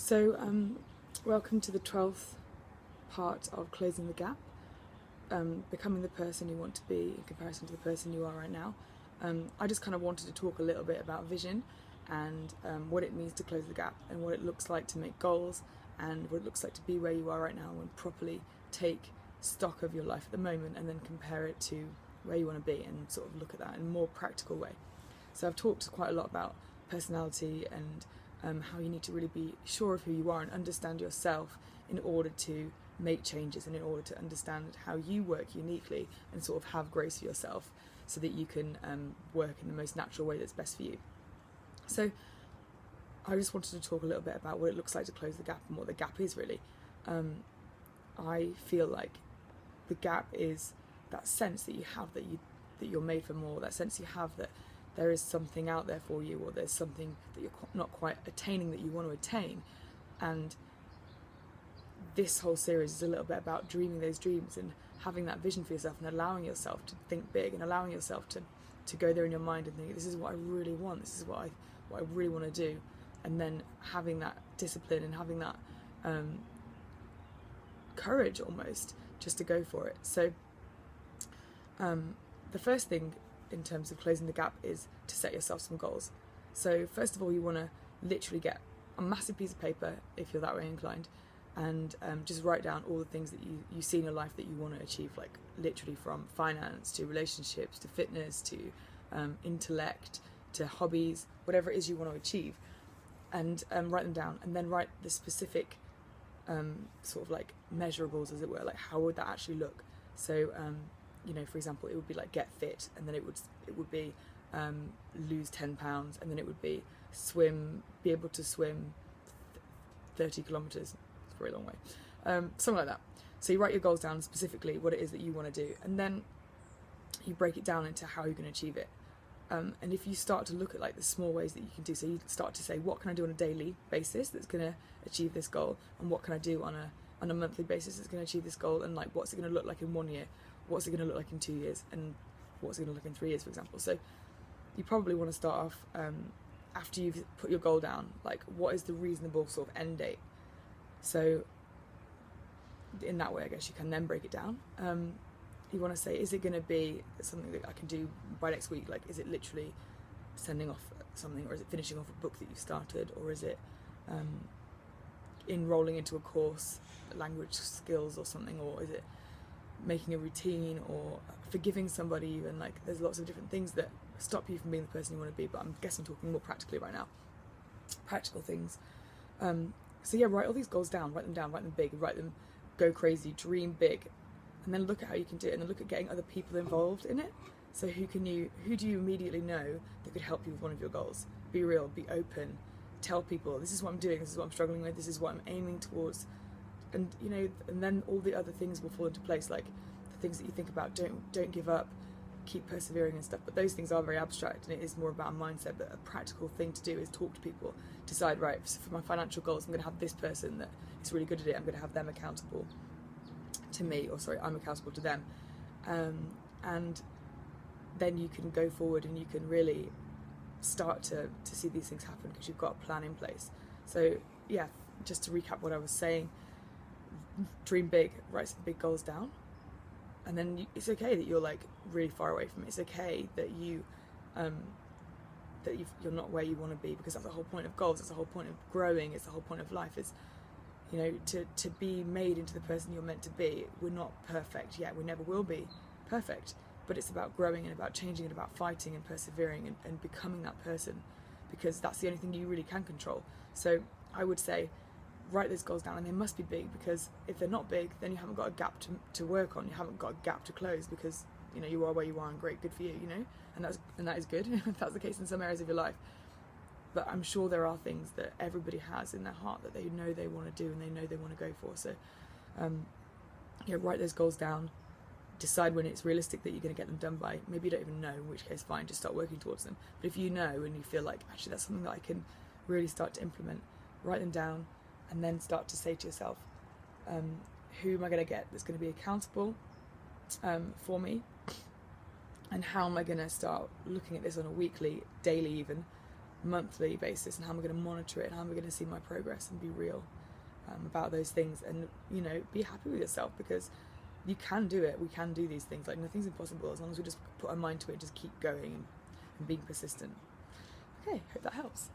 So, welcome to the 12th part of Closing the Gap, becoming the person you want to be in comparison to the person you are right now. I just kind of wanted to talk a little bit about vision and what it means to close the gap and what it looks like to make goals and what it looks like to be where you are right now and properly take stock of your life at the moment and then compare it to where you want to be and sort of look at that in a more practical way. So I've talked quite a lot about personality and how you need to really be sure of who you are and understand yourself in order to make changes and in order to understand how you work uniquely and sort of have grace for yourself so that you can work in the most natural way that's best for you. So I just wanted to talk a little bit about what it looks like to close the gap and what the gap is really. I feel like the gap is that sense that you have that you're made for more, that sense you have that there is something out there for you, or there's something that you're not quite attaining that you want to attain. And this whole series is a little bit about dreaming those dreams and having that vision for yourself and allowing yourself to think big and allowing yourself to go there in your mind and think, this is what I really want, this is what I really want to do, and then having that discipline and having that courage almost just to go for it. So the first thing in terms of closing the gap is to set yourself some goals. So first of all, you want to literally get a massive piece of paper if you're that way inclined and just write down all the things that you see in your life that you want to achieve, like literally from finance to relationships to fitness to intellect to hobbies, whatever it is you want to achieve, and write them down, and then write the specific sort of like measurables, as it were, like how would that actually look. So you know, for example, it would be like get fit, and then it would be lose 10 pounds, and then it would be be able to swim 30 kilometers. It's a very long way, something like that. So you write your goals down, specifically what it is that you want to do, and then you break it down into how you're going to achieve it. And if you start to look at like the small ways that you can do, so you start to say, what can I do on a daily basis that's going to achieve this goal, and what can I do on a monthly basis that's going to achieve this goal, and like what's it going to look like in 1 year, what's it going to look like in 2 years, and what's it going to look like in 3 years, for example. So you probably want to start off after you've put your goal down, like what is the reasonable sort of end date. So in that way, I guess you can then break it down. You want to say, is it going to be something that I can do by next week? Like, is it literally sending off something, or is it finishing off a book that you've started, or is it enrolling into a course, language skills or something, or is it making a routine, or forgiving somebody even? Like, there's lots of different things that stop you from being the person you want to be, but I guess I'm talking more practically right now. Practical things. So yeah, write all these goals down, write them down, write them big, write them, go crazy, dream big, and then look at how you can do it, and then look at getting other people involved in it. So who do you immediately know that could help you with one of your goals? Be real, be open, tell people, this is what I'm doing, this is what I'm struggling with, this is what I'm aiming towards. And you know, and then all the other things will fall into place, like the things that you think about, don't give up, keep persevering and stuff. But those things are very abstract, and it is more about a mindset. But a practical thing to do is talk to people, decide, right, so for my financial goals, I'm going to have this person that is really good at it, I'm going to have them accountable to me, or sorry, I'm accountable to them, and then you can go forward and you can really start to see these things happen because you've got a plan in place. So yeah, just to recap what I was saying, dream big, write some big goals down, and then it's okay that you're like really far away from it. It's okay that you're not where you want to be, because that's the whole point of goals, it's the whole point of growing, it's the whole point of life, is, you know, to be made into the person you're meant to be. We're not perfect yet, we never will be perfect, but it's about growing and about changing and about fighting and persevering and becoming that person, because that's the only thing you really can control. So I would say, write those goals down, and they must be big, because if they're not big, then you haven't got a gap to work on, you haven't got a gap to close, because you know you are where you are, and great, good for you, you know, and that is good if that's the case in some areas of your life. But I'm sure there are things that everybody has in their heart that they know they want to do and they know they want to go for. So yeah, write those goals down, decide when it's realistic that you're going to get them done by. Maybe you don't even know, in which case fine, just start working towards them. But if you know and you feel like actually that's something that I can really start to implement, write them down, and then start to say to yourself, who am I going to get that's going to be accountable for me, and how am I going to start looking at this on a weekly, daily even, monthly basis, and how am I going to monitor it, and how am I going to see my progress and be real about those things, and be happy with yourself, because you can do it. We can do these things. Like, nothing's impossible as long as we just put our mind to it, just keep going and being persistent. Okay, hope that helps.